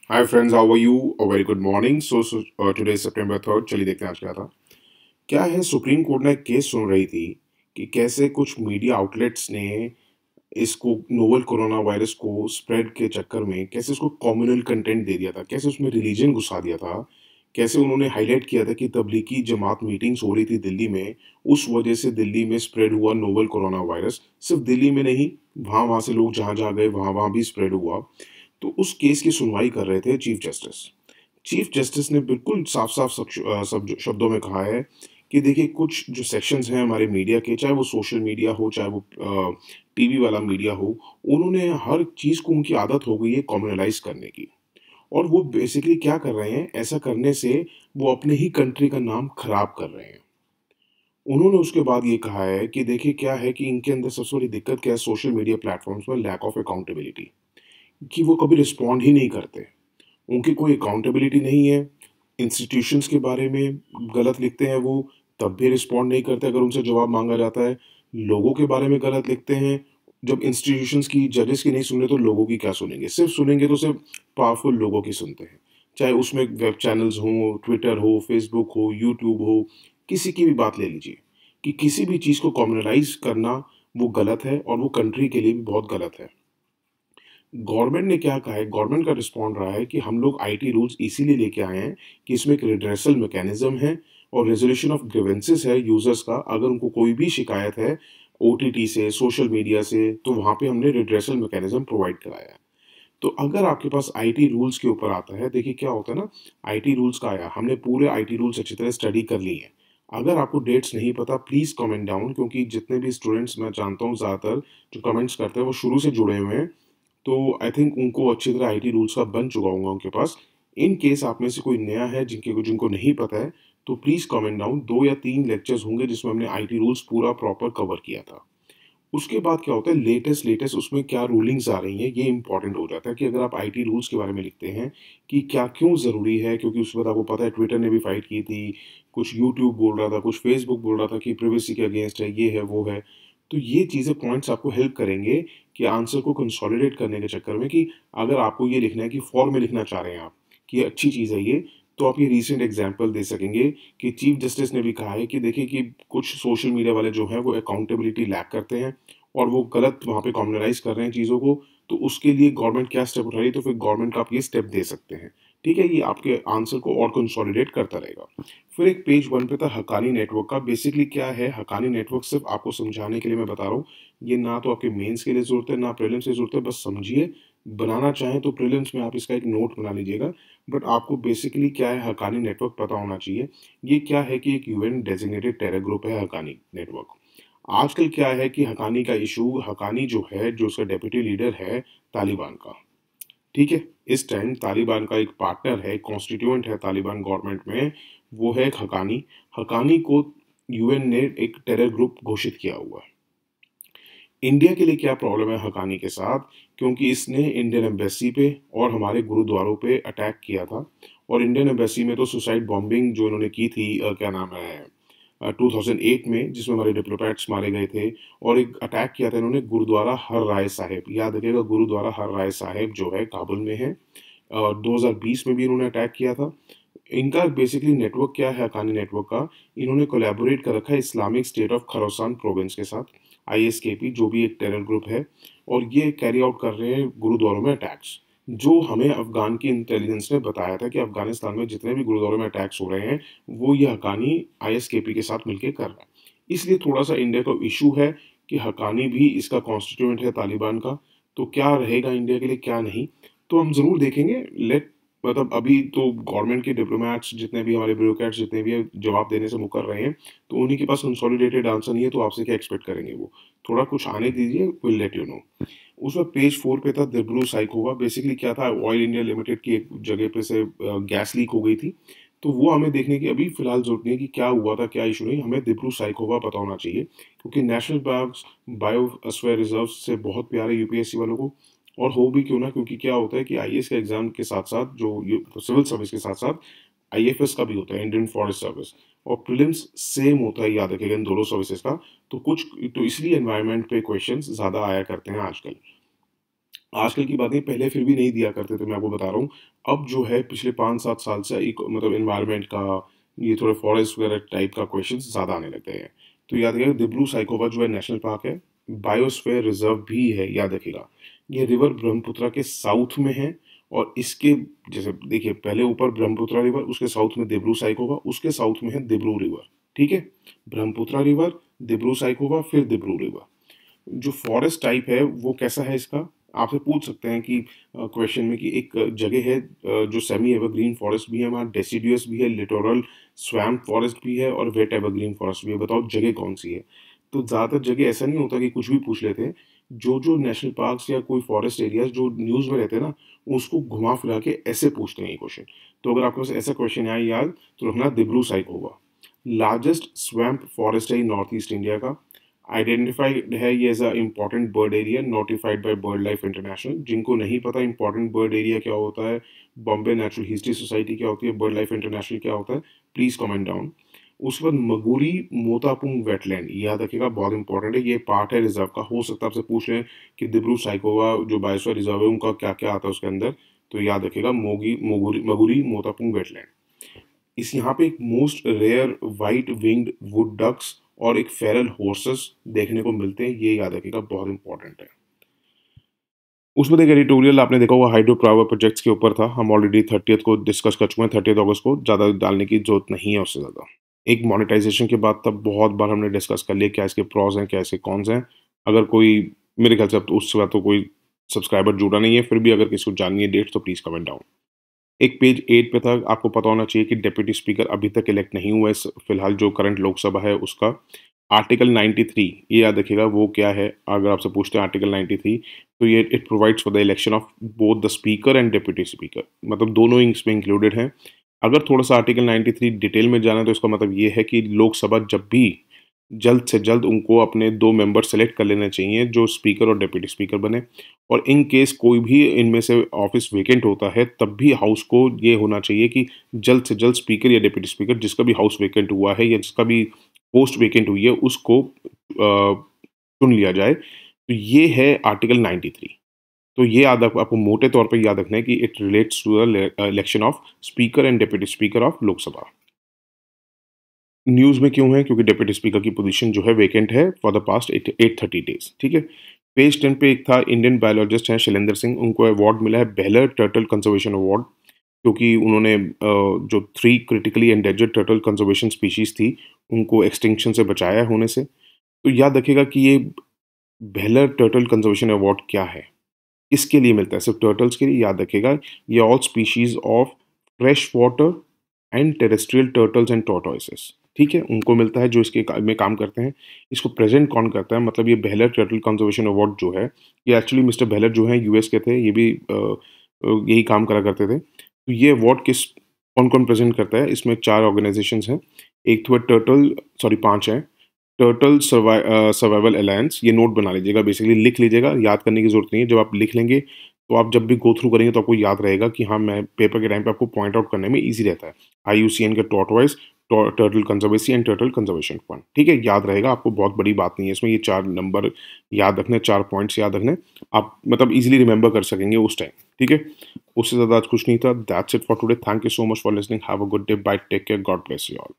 Hi friends, how are you? A very good morning. Today सितंबर 3। चलिए देखते हैं आज क्या था। क्या है, सुप्रीम कोर्ट ने एक केस सुन रही थी कि कैसे कुछ मीडिया आउटलेट्स ने इसको नोवल कोरोना वायरस को स्प्रेड के चक्कर में कैसे उसको कम्युनल कंटेंट दे दिया था, कैसे उसमें रिलीजन घुसा दिया था, कैसे उन्होंने हाईलाइट किया था कि तबलीगी जमात मीटिंग्स हो रही थी दिल्ली में, उस वजह से दिल्ली में स्प्रेड हुआ नोवल कोरोना वायरस। सिर्फ दिल्ली में नहीं, वहाँ वहाँ से लोग जहाँ जहाँ गए वहाँ वहाँ भी स्प्रेड हुआ। तो उस केस की सुनवाई कर रहे थे चीफ जस्टिस। चीफ जस्टिस ने बिल्कुल साफ साफ सब शब्दों में कहा है कि देखिए, कुछ जो सेक्शंस हैं हमारे मीडिया के, चाहे वो सोशल मीडिया हो, चाहे वो टीवी वाला मीडिया हो, उन्होंने हर चीज़ को, उनकी आदत हो गई है कॉम्युनलाइज करने की। और वो बेसिकली क्या कर रहे हैं, ऐसा करने से वो अपने ही कंट्री का नाम खराब कर रहे हैं। उन्होंने उसके बाद ये कहा है कि देखिए, क्या है कि इनके अंदर सबसे बड़ी दिक्कत क्या है सोशल मीडिया प्लेटफॉर्म्स में, लैक ऑफ अकाउंटेबिलिटी, कि वो कभी रिस्पॉन्ड ही नहीं करते। उनकी कोई अकाउंटेबिलिटी नहीं है। इंस्टीट्यूशंस के बारे में गलत लिखते हैं वो, तब भी रिस्पॉन्ड नहीं करते अगर उनसे जवाब मांगा जाता है। लोगों के बारे में गलत लिखते हैं। जब इंस्टीट्यूशंस की, जजेस की नहीं सुन रहे तो लोगों की क्या सुनेंगे? सिर्फ सुनेंगे तो सिर्फ पावरफुल लोगों की सुनते हैं। चाहे उसमें वेब चैनल्स हों, ट्विटर हो, फेसबुक हो, यूट्यूब हो, किसी की भी बात ले लीजिए, कि किसी भी चीज़ को कॉम्युनलाइज करना वो गलत है और वो कंट्री के लिए भी बहुत गलत है। गवर्नमेंट ने क्या कहा है, गवर्नमेंट का रिस्पॉन्ड रहा है कि हम लोग आईटी रूल्स इसीलिए लेके आए हैं कि इसमें एक रिड्रेसल मैकेनिज्म है और रेजोल्यूशन ऑफ ग्रीवेंसेस है यूजर्स का। अगर उनको कोई भी शिकायत है ओटीटी से, सोशल मीडिया से, तो वहां पे हमने रिड्रेसल मैकेनिज्म प्रोवाइड कराया है। तो अगर आपके पास आईटी रूल्स के ऊपर आता है, देखिए क्या होता है ना, आईटी रूल्स का आया, हमने पूरे आईटी रूल्स अच्छी तरह स्टडी कर लिए हैं। अगर आपको डेट्स नहीं पता, प्लीज़ कमेंट डाउन, क्योंकि जितने भी स्टूडेंट्स मैं जानता हूँ ज़्यादातर जो कमेंट्स करते हैं वो शुरू से जुड़े हुए हैं। तो आई थिंक उनको अच्छी तरह आईटी रूल्स का बन चुका होगा उनके पास। इन केस आप में से कोई नया है जिनको नहीं पता है, तो प्लीज़ कमेंट डाउन। 2 या 3 लेक्चर्स होंगे जिसमें हमने आईटी रूल्स पूरा प्रॉपर कवर किया था। उसके बाद क्या होता है, लेटेस्ट लेटेस्ट उसमें क्या रूलिंग्स आ रही हैं, ये इंपॉर्टेंट हो जाता है कि अगर आप आईटी रूल्स के बारे में लिखते हैं कि क्या क्यों ज़रूरी है, क्योंकि उस वक्त आपको पता है ट्विटर ने भी फाइट की थी, कुछ यूट्यूब बोल रहा था, कुछ फेसबुक बोल रहा था कि प्रिवेसी के अगेंस्ट है, ये है वो है। तो ये चीज़ें, पॉइंट्स आपको हेल्प करेंगे कि आंसर को कंसोलिडेट करने के चक्कर में, कि अगर आपको ये लिखना है कि फॉर में लिखना चाह रहे हैं आप कि ये अच्छी चीज़ है ये, तो आप ये रीसेंट एग्जाम्पल दे सकेंगे। कि चीफ जस्टिस ने भी कहा है कि देखिए, कि कुछ सोशल मीडिया वाले जो हैं वो अकाउंटेबिलिटी लैक करते हैं और वो गलत वहाँ पे कॉम्युनलाइज़ कर रहे हैं चीज़ों को। तो उसके लिए गवर्नमेंट क्या स्टेप उठा रही है, तो फिर गवर्नमेंट का आप ये स्टेप दे सकते हैं। ठीक है, ये आपके आंसर को और कंसोलिडेट करता रहेगा। फिर एक पेज 1 पे था हक्कानी नेटवर्क का। बेसिकली क्या है हक्कानी नेटवर्क, सिर्फ आपको समझाने के लिए मैं बता रहा हूँ। ये ना तो आपके मेंस के लिए ज़रूरत है, ना प्रीलिम्स की ज़रूरत है, बस समझिए। बनाना चाहें तो प्रीलिम्स में आप इसका एक नोट बना लीजिएगा। बट आपको बेसिकली क्या है हक्कानी नेटवर्क पता होना चाहिए। ये क्या है कि एक यूएन डेजिग्नेटेड टेरर ग्रुप है हक्कानी नेटवर्क। आजकल क्या है कि हकानी का इशू, हकानी जो है, जो उसका डेप्यूटी लीडर है तालिबान का। ठीक है, इस टाइम तालिबान का एक पार्टनर है, कॉन्स्टिट्यूएंट है तालिबान गवर्नमेंट में, वो है एक हकानी। हकानी को यूएन ने एक टेरर ग्रुप घोषित किया हुआ है। इंडिया के लिए क्या प्रॉब्लम है हकानी के साथ, क्योंकि इसने इंडियन एम्बेसी पे और हमारे गुरुद्वारों पे अटैक किया था। और इंडियन एम्बेसी में तो सुसाइड बॉम्बिंग जो इन्होंने की थी, क्या नाम है, 2008 में, जिसमें हमारे डिप्लोमैट्स मारे गए थे। और एक अटैक किया था इन्होंने गुरुद्वारा हर राय साहिब, याद रखिएगा, गुरुद्वारा हर राय साहिब जो है काबुल में है। 2020 में भी इन्होंने अटैक किया था। इनका बेसिकली नेटवर्क क्या है हकानी नेटवर्क का, इन्होंने कोलैबोरेट कर रखा है इस्लामिक स्टेट ऑफ खरोसान प्रोविंस के साथ, आईएसकेपी, जो भी एक टेरर ग्रुप है। और ये कैरी आउट कर रहे हैं गुरुद्वारों में अटैक्स। जो हमें अफगान की इंटेलिजेंस ने बताया था कि अफगानिस्तान में जितने भी गुरुद्वारों में अटैक्स हो रहे हैं, वो ये हकानी आईएसकेपी के साथ मिलकर कर रहा है। इसलिए थोड़ा सा इंडिया का इशू है कि हकानी भी इसका कॉन्स्टिट्यूएंट है तालिबान का। तो क्या रहेगा इंडिया के लिए, क्या नहीं, तो हम ज़रूर देखेंगे। लेट, मतलब अभी तो गवर्नमेंट के डिप्लोमेट्स जितने भी, हमारे ब्यूरोक्रेट्स जितने भी हैं, जवाब देने से मुकर रहे हैं। तो उन्हीं के पास कंसोलिडेटेड आंसर नहीं है, तो आपसे क्या एक्सपेक्ट करेंगे वो। थोड़ा कुछ आने दीजिए, विल लेट यू नो। उस वक्त पेज 4 पे था दिब्रू साइकोवा। बेसिकली क्या था, ऑयल इंडिया लिमिटेड की एक जगह पे से गैस लीक हो गई थी। तो वो हमें देखने की अभी फिलहाल जरूरत नहीं है कि क्या हुआ था, क्या इशू नहीं, हमें दिब्रू साइकोवा पता होना चाहिए। क्योंकि नेशनल पार्क बायोस्फीयर रिजर्व से बहुत प्यार है यूपीएससी वालों को। और हो भी क्यों ना, क्योंकि क्या होता है कि आईएएस के एग्जाम के साथ साथ, जो सिविल सर्विस के साथ साथ आईएफएस का भी होता है, इंडियन फॉरेस्ट सर्विस। और प्रीलिम्स सेम होता है, याद रखिएगा, इन दोनों सर्विसेज का। तो कुछ, तो इसलिए एनवायरनमेंट पे क्वेश्चंस ज़्यादा आया करते हैं आजकल। आजकल की बात नहीं, पहले फिर भी नहीं दिया करते थे, मैं आपको बता रहा हूँ। अब जो है पिछले 5-7 साल से एक मतलब एनवायरनमेंट का, ये थोड़े फॉरेस्ट वगैरह टाइप का क्वेश्चंस ज़्यादा आने लग गए हैं। तो याद रखिएगा दिब्रू साइखोवा जो है नेशनल पार्क है, बायोस्फीयर रिजर्व भी है, याद रखिएगा। ये रिवर ब्रह्मपुत्रा के साउथ में है, और इसके जैसे देखिए पहले ऊपर ब्रह्मपुत्रा रिवर, उसके साउथ में दिब्रू साइखोवा, उसके साउथ में है दिब्रू रिवर, ठीक है। ब्रह्मपुत्रा रिवर, दिब्रू साइखोवा, फिर दिब्रू रिवर। जो फॉरेस्ट टाइप है वो कैसा है इसका, आपसे पूछ सकते हैं कि क्वेश्चन में कि एक जगह है जो सेमी एवरग्रीन फॉरेस्ट भी है, वहाँ डेसिडुअस भी है, लिटोरल स्वैम्प फॉरेस्ट भी है, और वेट एवरग्रीन फॉरेस्ट भी है। बताओ जगह कौन सी है। तो ज़्यादातर जगह ऐसा नहीं होता कि कुछ भी पूछ लेते हैं। जो जो नेशनल पार्क्स या कोई फॉरेस्ट एरियाज जो न्यूज़ में रहते हैं ना, उसको घुमा फिरा के ऐसे पूछते हैं ये क्वेश्चन। तो अगर आपके पास ऐसा क्वेश्चन आए याद, तो रखना दिब्रू साइक होगा। लार्जेस्ट स्वैम्प फॉरेस्ट है नॉर्थ ईस्ट इंडिया का। आइडेंटिफाइड है ये as a important bird area, notified by BirdLife International. जिनको नहीं पता इम्पॉर्टेंट बर्ड एरिया क्या होता है, बॉम्बे नेचुरल हिस्ट्री सोसाइटी क्या होती है, बर्ड लाइफ इंटरनेशनल क्या होता है, प्लीज कमेंट डाउन। उसके बाद मगुरी मोतापुंग वेटलैंड, याद रखिएगा बहुत इंपॉर्टेंट है, ये पार्ट है रिजर्व का। हो सकता है आपसे पूछ लें कि दिब्रू साइकोवा जो बायोस्फीयर रिजर्व है उनका क्या क्या आता है उसके अंदर, तो याद रखिएगा मोगी मोगुरी मगुरी मोतापुंग वेटलैंड। इस यहाँ पे एक most rare white winged wood ducks और एक फेरल हॉर्सेस देखने को मिलते हैं, ये याद रखिएगा बहुत इंपॉर्टेंट है। उसमें एक एडिटोरियल आपने देखा होगा हाइड्रो पावर प्रोजेक्ट्स के ऊपर था, हम ऑलरेडी 30th को डिस्कस कर चुके हैं, 30th अगस्त को, ज़्यादा डालने की जरूरत नहीं है उससे ज़्यादा। एक मोनेटाइजेशन के बाद तब बहुत बार हमने डिस्कस कर लिया क्या इसके प्रॉस हैं क्या इसके कॉन्स हैं। अगर कोई, मेरे ख्याल से अब तो उसके बाद तो कोई सब्सक्राइबर जुड़ा नहीं है, फिर भी अगर किसी को जाननी है डेट तो प्लीज़ कमेंट डाउन। एक पेज 8 पे था, आपको पता होना चाहिए कि डिप्टी स्पीकर अभी तक इलेक्ट नहीं हुआ है फिलहाल जो करंट लोकसभा है उसका। आर्टिकल 93 ये याद रखिएगा वो क्या है, अगर आपसे पूछते हैं आर्टिकल 93, तो ये it provides for the election of both the speaker and deputy speaker, मतलब दोनों ही इसमें इंक्लूडेड हैं। अगर थोड़ा सा आर्टिकल 93 डिटेल में जाना तो इसका मतलब ये है कि लोकसभा जब भी जल्द से जल्द उनको अपने 2 मेंबर सेलेक्ट कर लेने चाहिए जो स्पीकर और डिप्टी स्पीकर बने। और इन केस कोई भी इनमें से ऑफिस वेकेंट होता है तब भी हाउस को ये होना चाहिए कि जल्द से जल्द स्पीकर या डिप्टी स्पीकर जिसका भी हाउस वेकेंट हुआ है या जिसका भी पोस्ट वेकेंट हुई है उसको चुन लिया जाए। तो ये है आर्टिकल 93। तो ये याद आपको मोटे तौर पर याद रखना है कि it relates to the election of speaker and deputy speaker of Lok Sabha. News में क्यों है, क्योंकि डिप्टी स्पीकर की पोजीशन जो है वेकेंट है फॉर द पास्ट 830 डेज, ठीक है। पेज 10 पे एक था, इंडियन बायोलॉजिस्ट हैं शैलेंद्र सिंह, उनको अवार्ड मिला है बेहलर टर्टल कंजर्वेशन अवार्ड, क्योंकि उन्होंने जो 3 critically endangered turtle conservation species थी उनको एक्सटिंक्शन से बचाया है होने से। तो याद रखिएगा कि ये बेहलर टर्टल कंजर्वेशन अवार्ड क्या है, किसके लिए मिलता है, सिर्फ टर्टल्स के लिए, याद रखिएगा। ये all species of fresh water and terrestrial turtles and tortoises, ठीक है, उनको मिलता है जो इसके में काम करते हैं। इसको प्रेजेंट कौन करता है, मतलब ये बेहलर टर्टल कंजर्वेशन अवार्ड जो है, ये एक्चुअली मिस्टर बेहलर जो है यूएस के थे, ये भी यही काम करा करते थे। तो ये अवार्ड किस कौन कौन प्रेजेंट करता है, इसमें 4 ऑर्गेनाइजेशंस हैं। एक तो है टर्टल, सॉरी 5 है, टर्टल सर्वाइवल अलायंस, ये नोट बना लीजिएगा, बेसिकली लिख लीजिएगा, याद करने की जरूरत नहीं है। जब आप लिख लेंगे तो आप जब भी गो थ्रू करेंगे तो आपको याद रहेगा कि हाँ, मैं पेपर के टाइम पे आपको पॉइंट आउट करने में इजी रहता है। IUCN का tortoise, turtle conservancy and turtle conservation fund, ठीक है, याद रहेगा आपको, बहुत बड़ी बात नहीं है इसमें। ये 4 नंबर याद रखने, 4 पॉइंट्स याद रखने, आप मतलब इजीली रिमेंबर कर सकेंगे उस टाइम, ठीक है। उससे ज़्यादा आज कुछ नहीं था। That's it for today, thank you so much for listening, have a good day, bye, take care, God bless you all.